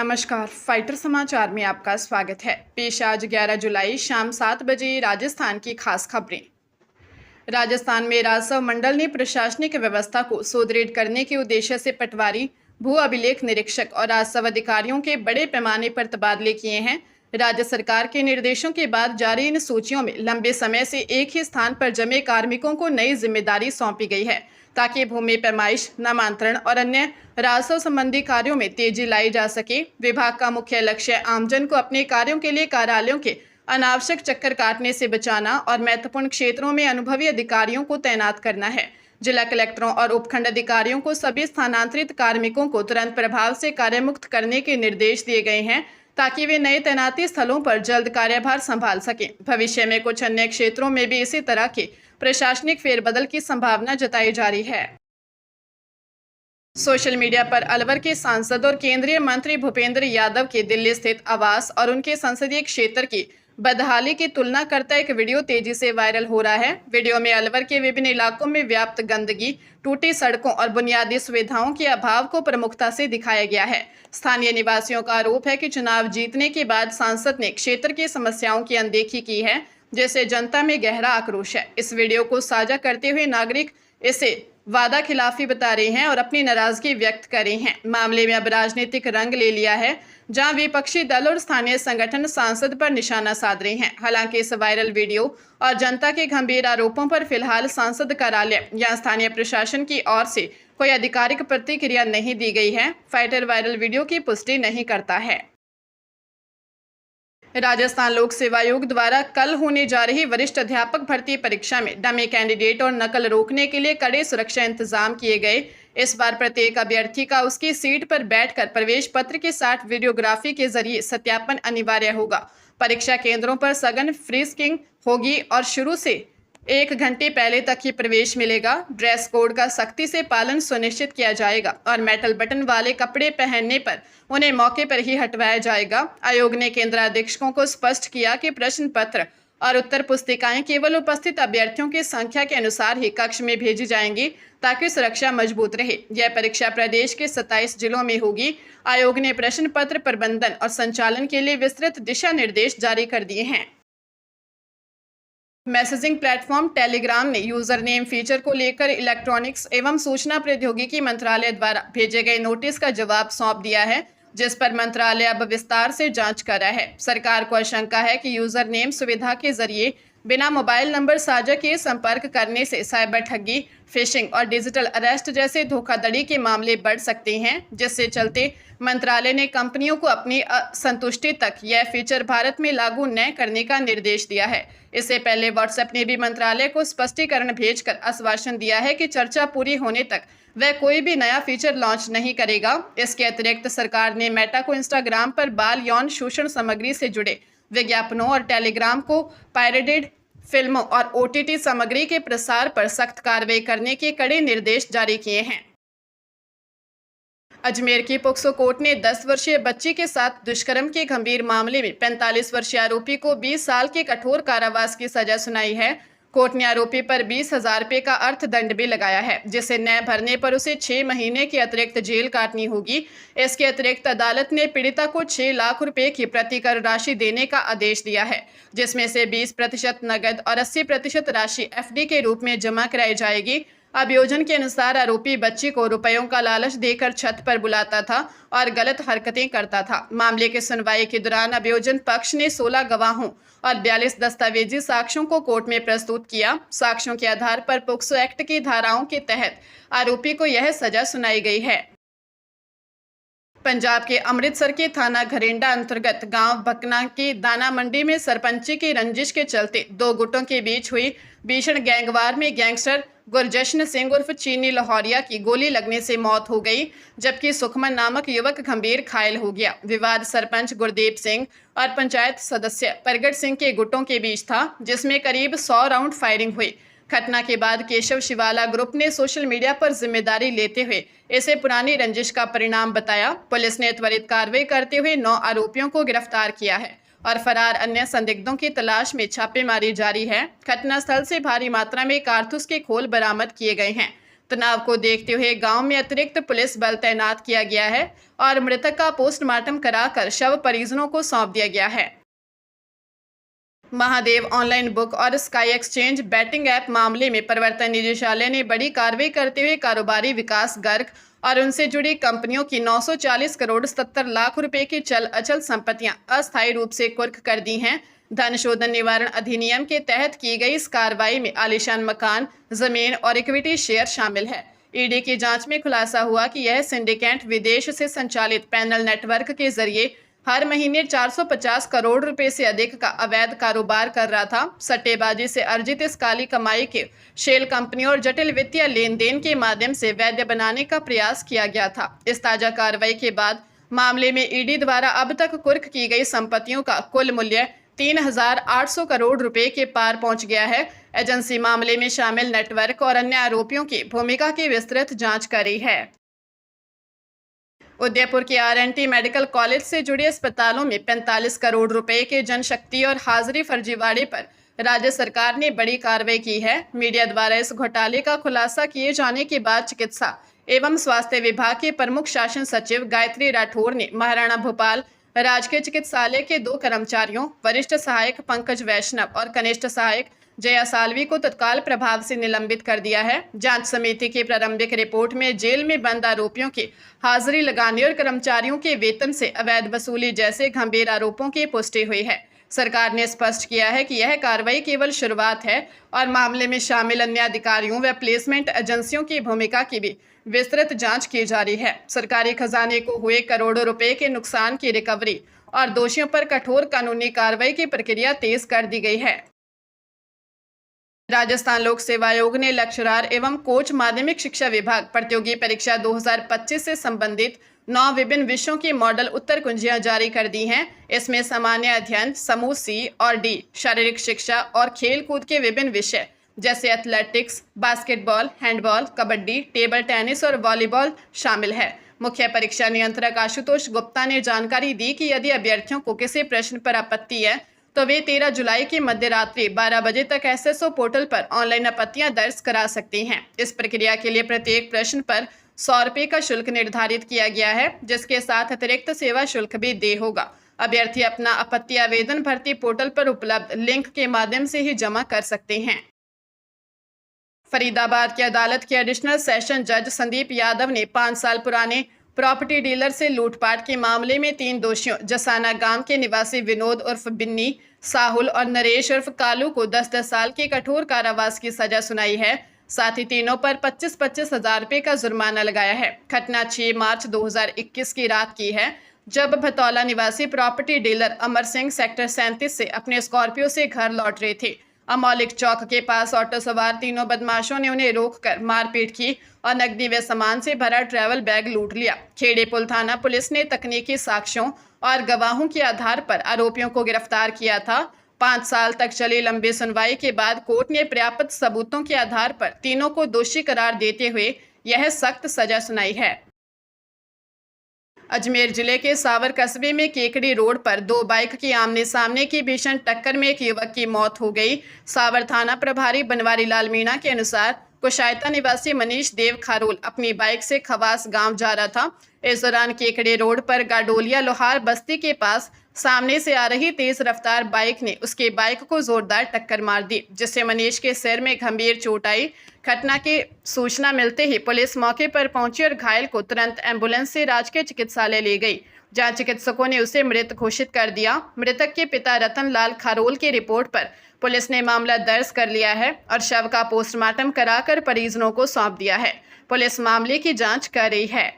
नमस्कार, फाइटर समाचार में आपका स्वागत है। पेश आज 11 जुलाई शाम 7 बजे राजस्थान की खास खबरें। राजस्थान में राजस्व मंडल ने प्रशासनिक व्यवस्था को सुदृढ़ करने के उद्देश्य से पटवारी, भू अभिलेख निरीक्षक और राजस्व अधिकारियों के बड़े पैमाने पर तबादले किए हैं। राज्य सरकार के निर्देशों के बाद जारी इन सूचियों में लंबे समय से एक ही स्थान पर जमे कार्मिकों को नई जिम्मेदारी सौंपी गई है, ताकि भूमि पैमाइश, नामांतरण और अन्य राजस्व संबंधी कार्यों में तेजी लाई जा सके। विभाग का मुख्य लक्ष्य आमजन को अपने कार्यों के लिए कार्यालयों के अनावश्यक चक्कर काटने से बचाना और महत्वपूर्ण क्षेत्रों में अनुभवी अधिकारियों को तैनात करना है। जिला कलेक्टरों और उपखंड अधिकारियों को सभी स्थानांतरित कार्मिकों को तुरंत प्रभाव से कार्यमुक्त करने के निर्देश दिए गए हैं, ताकि वे नए तैनाती स्थलों पर जल्द कार्यभार संभाल सकें। भविष्य में कुछ अन्य क्षेत्रों में भी इसी तरह के प्रशासनिक फेरबदल की संभावना जताई जा रही है। सोशल मीडिया पर अलवर के सांसद और केंद्रीय मंत्री भूपेंद्र यादव के दिल्ली स्थित आवास और उनके संसदीय क्षेत्र की बदहाली की तुलना करता एक वीडियो तेजी से वायरल हो रहा है। वीडियो में अलवर के विभिन्न इलाकों में व्याप्त गंदगी, टूटी सड़कों और बुनियादी सुविधाओं के अभाव को प्रमुखता से दिखाया गया है। स्थानीय निवासियों का आरोप है कि चुनाव जीतने के बाद सांसद ने क्षेत्र की समस्याओं की अनदेखी की है, जिससे जनता में गहरा आक्रोश है। इस वीडियो को साझा करते हुए नागरिक इसे वादा खिलाफी बता रहे हैं और अपनी नाराजगी व्यक्त कर रहे हैं। मामले में अब राजनीतिक रंग ले लिया है, जहां विपक्षी दल और स्थानीय संगठन सांसद पर निशाना साध रहे हैं। हालांकि इस वायरल वीडियो और जनता के गंभीर आरोपों पर फिलहाल सांसद कार्यालय या स्थानीय प्रशासन की ओर से कोई आधिकारिक प्रतिक्रिया नहीं दी गई है। फाइटर वायरल वीडियो की पुष्टि नहीं करता है। राजस्थान लोक सेवा आयोग द्वारा कल होने जा रही वरिष्ठ अध्यापक भर्ती परीक्षा में डमी कैंडिडेट और नकल रोकने के लिए कड़े सुरक्षा इंतजाम किए गए। इस बार प्रत्येक अभ्यर्थी का उसकी सीट पर बैठकर प्रवेश पत्र के साथ वीडियोग्राफी के जरिए सत्यापन अनिवार्य होगा। परीक्षा केंद्रों पर सघन फ्रीस्किंग होगी और शुरू से 1 घंटे पहले तक ही प्रवेश मिलेगा। ड्रेस कोड का सख्ती से पालन सुनिश्चित किया जाएगा और मेटल बटन वाले कपड़े पहनने पर उन्हें मौके पर ही हटवाया जाएगा। आयोग ने केंद्राधीक्षकों को स्पष्ट किया कि प्रश्न पत्र और उत्तर पुस्तिकाएं केवल उपस्थित अभ्यर्थियों की संख्या के अनुसार ही कक्ष में भेजी जाएंगी, ताकि सुरक्षा मजबूत रहे। यह परीक्षा प्रदेश के 27 जिलों में होगी। आयोग ने प्रश्न पत्र प्रबंधन और संचालन के लिए विस्तृत दिशा निर्देश जारी कर दिए हैं। मैसेजिंग प्लेटफॉर्म टेलीग्राम ने यूजर नेम फीचर को लेकर इलेक्ट्रॉनिक्स एवं सूचना प्रौद्योगिकी मंत्रालय द्वारा भेजे गए नोटिस का जवाब सौंप दिया है, जिस पर मंत्रालय अब विस्तार से जांच कर रहा है। सरकार को आशंका है कि यूजर नेम सुविधा के जरिए बिना मोबाइल नंबर साझा किए संपर्क करने से साइबर ठगी, फिशिंग और डिजिटल अरेस्ट जैसे धोखाधड़ी के मामले बढ़ सकते हैं, जिससे चलते मंत्रालय ने कंपनियों को अपनी संतुष्टि तक यह फीचर भारत में लागू न करने का निर्देश दिया है। इससे पहले व्हाट्सएप ने भी मंत्रालय को स्पष्टीकरण भेजकर आश्वासन दिया है कि चर्चा पूरी होने तक वह कोई भी नया फीचर लॉन्च नहीं करेगा। इसके अतिरिक्त सरकार ने मेटा को इंस्टाग्राम पर बाल यौन शोषण सामग्री से जुड़े विज्ञापनों और टेलीग्राम को पायरेटेड फिल्मों और OTT सामग्री के प्रसार पर सख्त कार्रवाई करने के कड़े निर्देश जारी किए हैं। अजमेर की पोक्सो कोर्ट ने 10 वर्षीय बच्ची के साथ दुष्कर्म के गंभीर मामले में 45 वर्षीय आरोपी को 20 साल के कठोर कारावास की सजा सुनाई है। कोर्ट ने आरोपी पर 20,000 रुपये का अर्थदंड भी लगाया है, जिसे न भरने पर उसे 6 महीने की अतिरिक्त जेल काटनी होगी। इसके अतिरिक्त अदालत ने पीड़िता को 6 लाख रुपए की प्रतिकर राशि देने का आदेश दिया है, जिसमें से 20% नकद और 80% राशि FD के रूप में जमा कराई जाएगी। अभियोजन के अनुसार आरोपी बच्ची को रुपयों का लालच देकर छत पर बुलाता था और गलत हरकतें करता था। मामले की सुनवाई के दौरान अभियोजन पक्ष ने 16 गवाहों और 42 दस्तावेजी साक्ष्यों को कोर्ट में प्रस्तुत किया। साक्ष्यों के आधार पर पोक्सो एक्ट की धाराओं के तहत आरोपी को यह सजा सुनाई गई है। पंजाब के अमृतसर के थाना घरेंडा अंतर्गत गांव बकना की दाना मंडी में सरपंची की रंजिश के चलते 2 गुटों के बीच हुई भीषण गैंगवार में गैंगस्टर गुरजशन सिंह उर्फ चीनी लाहौरिया की गोली लगने से मौत हो गई, जबकि सुखमन नामक युवक गंभीर घायल हो गया। विवाद सरपंच गुरदीप सिंह और पंचायत सदस्य प्रगट सिंह के गुटों के बीच था, जिसमें करीब 100 राउंड फायरिंग हुई। घटना के बाद केशव शिवाला ग्रुप ने सोशल मीडिया पर जिम्मेदारी लेते हुए इसे पुरानी रंजिश का परिणाम बताया। पुलिस ने त्वरित कार्रवाई करते हुए 9 आरोपियों को गिरफ्तार किया है और फरार अन्य संदिग्धों की तलाश में छापेमारी जारी है। घटनास्थल से भारी मात्रा में कारतूस के खोल बरामद किए गए हैं। तनाव को देखते हुए गांव में अतिरिक्त पुलिस बल तैनात किया गया है और मृतक का पोस्टमार्टम कराकर शव परिजनों को सौंप दिया गया है। महादेव ऑनलाइन बुक और स्काई एक्सचेंज बैटिंग ऐप मामले में प्रवर्तन निदेशालय ने बड़ी कार्रवाई करते हुए कारोबारी विकास गर्ग और उनसे जुड़ी कंपनियों की 940 करोड़ 70 लाख रुपए की चल अचल संपत्तियां अस्थायी रूप से कुर्क कर दी हैं। धन शोधन निवारण अधिनियम के तहत की गई इस कार्रवाई में आलीशान मकान, जमीन और इक्विटी शेयर शामिल है। ईडी की जांच में खुलासा हुआ कि यह सिंडिकेट विदेश से संचालित पैनल नेटवर्क के जरिए हर महीने 450 करोड़ रुपए से अधिक का अवैध कारोबार कर रहा था। सट्टेबाजी से अर्जित इस काली कमाई के शेल कंपनियों और जटिल वित्तीय लेन देन के माध्यम से वैध बनाने का प्रयास किया गया था। इस ताजा कार्रवाई के बाद मामले में ईडी द्वारा अब तक कुर्क की गई संपत्तियों का कुल मूल्य 3,800 करोड़ रुपए के पार पहुंच गया है। एजेंसी मामले में शामिल नेटवर्क और अन्य आरोपियों की भूमिका की विस्तृत जांच कर रही है। उदयपुर के R&T मेडिकल कॉलेज से जुड़े अस्पतालों में 45 करोड़ रुपए के जनशक्ति और हाजिरी फर्जीवाड़े पर राज्य सरकार ने बड़ी कार्रवाई की है। मीडिया द्वारा इस घोटाले का खुलासा किए जाने के बाद चिकित्सा एवं स्वास्थ्य विभाग के प्रमुख शासन सचिव गायत्री राठौर ने महाराणा भोपाल राजकीय चिकित्सालय के 2 कर्मचारियों, वरिष्ठ सहायक पंकज वैष्णव और कनिष्ठ सहायक जया सालवी को तत्काल प्रभाव से निलंबित कर दिया है। जांच समिति की प्रारंभिक रिपोर्ट में जेल में बंद आरोपियों की हाजिरी लगाने और कर्मचारियों के वेतन से अवैध वसूली जैसे गंभीर आरोपों की पुष्टि हुई है। सरकार ने स्पष्ट किया है कि यह कार्रवाई केवल शुरुआत है और मामले में शामिल अन्य अधिकारियों व प्लेसमेंट एजेंसियों की भूमिका की भी विस्तृत जांच की जा रही है। सरकारी खजाने को हुए करोड़ों रुपए के नुकसान की रिकवरी और दोषियों पर कठोर कानूनी कार्रवाई की प्रक्रिया तेज कर दी गई है। राजस्थान लोक सेवा आयोग ने लेक्चरार एवं कोच माध्यमिक शिक्षा विभाग प्रतियोगी परीक्षा 2025 से संबंधित 9 विभिन्न विषयों की मॉडल उत्तर कुंजियां जारी कर दी हैं। इसमें सामान्य अध्ययन, समूह C और D, शारीरिक शिक्षा और खेल कूद के विभिन्न विषय जैसे athletics, basketball, handball, kabaddi, table tennis और वॉलीबॉल शामिल है। मुख्य परीक्षा नियंत्रक आशुतोष गुप्ता ने जानकारी दी कि यदि अभ्यर्थियों को किसी प्रश्न पर आपत्ति है तो वे 13 जुलाई की मध्य रात्रि 12 बजे तक SSO पोर्टल पर ऑनलाइन आपत्तियां दर्ज करा सकती हैं। इस प्रक्रिया के लिए प्रत्येक प्रश्न पर 100 रुपये का शुल्क निर्धारित किया गया है, जिसके साथ अतिरिक्त सेवा शुल्क भी देय होगा। अभ्यर्थी अपना आपत्ति आवेदन भर्ती पोर्टल पर उपलब्ध लिंक के माध्यम से ही जमा कर सकते हैं। फरीदाबाद की अदालत के एडिशनल सेशन जज संदीप यादव ने 5 साल पुराने प्रॉपर्टी डीलर से लूटपाट के मामले में 3 दोषियों जसाना गांव के निवासी विनोद उर्फ बिन्नी, साहुल और नरेश उर्फ कालू को 10-10 साल के कठोर कारावास की सजा सुनाई है। साथ ही तीनों पर 25-25 हजार रुपये का जुर्माना लगाया है। घटना 6 मार्च 2021 की रात की है, जब भतौला निवासी property dealer Amar Singh sector 37 से अपने स्कॉर्पियो से घर लौट रहे थे। अमौलिक चौक के पास ऑटो सवार तीनों बदमाशों ने उन्हें रोककर मारपीट की और नकदी व सामान से भरा ट्रैवल बैग लूट लिया। खेड़े पुल थाना पुलिस ने तकनीकी साक्ष्यों और गवाहों के आधार पर आरोपियों को गिरफ्तार किया था। 5 साल तक चली लंबी सुनवाई के बाद कोर्ट ने पर्याप्त सबूतों के आधार पर तीनों को दोषी करार देते हुए यह सख्त सजा सुनाई है। अजमेर जिले के सावर कस्बे में केकड़ी रोड पर 2 बाइक की आमने सामने की भीषण टक्कर में एक युवक की मौत हो गई। सावर थाना प्रभारी बनवारी लाल मीणा के अनुसार कुशायता निवासी मनीष देव खारोल अपनी बाइक से खवास गांव जा रहा था। इस दौरान केकड़े रोड पर गाडोलिया लोहार बस्ती के पास सामने से आ रही तेज रफ्तार बाइक ने उसके बाइक को जोरदार टक्कर मार दी, जिससे मनीष के सिर में गंभीर चोट आई। घटना की सूचना मिलते ही पुलिस मौके पर पहुंची और घायल को तुरंत एम्बुलेंस से राजकीय चिकित्सालय ले गई, जहां चिकित्सकों ने उसे मृत घोषित कर दिया। मृतक के पिता रतन लाल खारोल की रिपोर्ट पर पुलिस ने मामला दर्ज कर लिया है और शव का पोस्टमार्टम कराकर परिजनों को सौंप दिया है। पुलिस मामले की जांच कर रही है।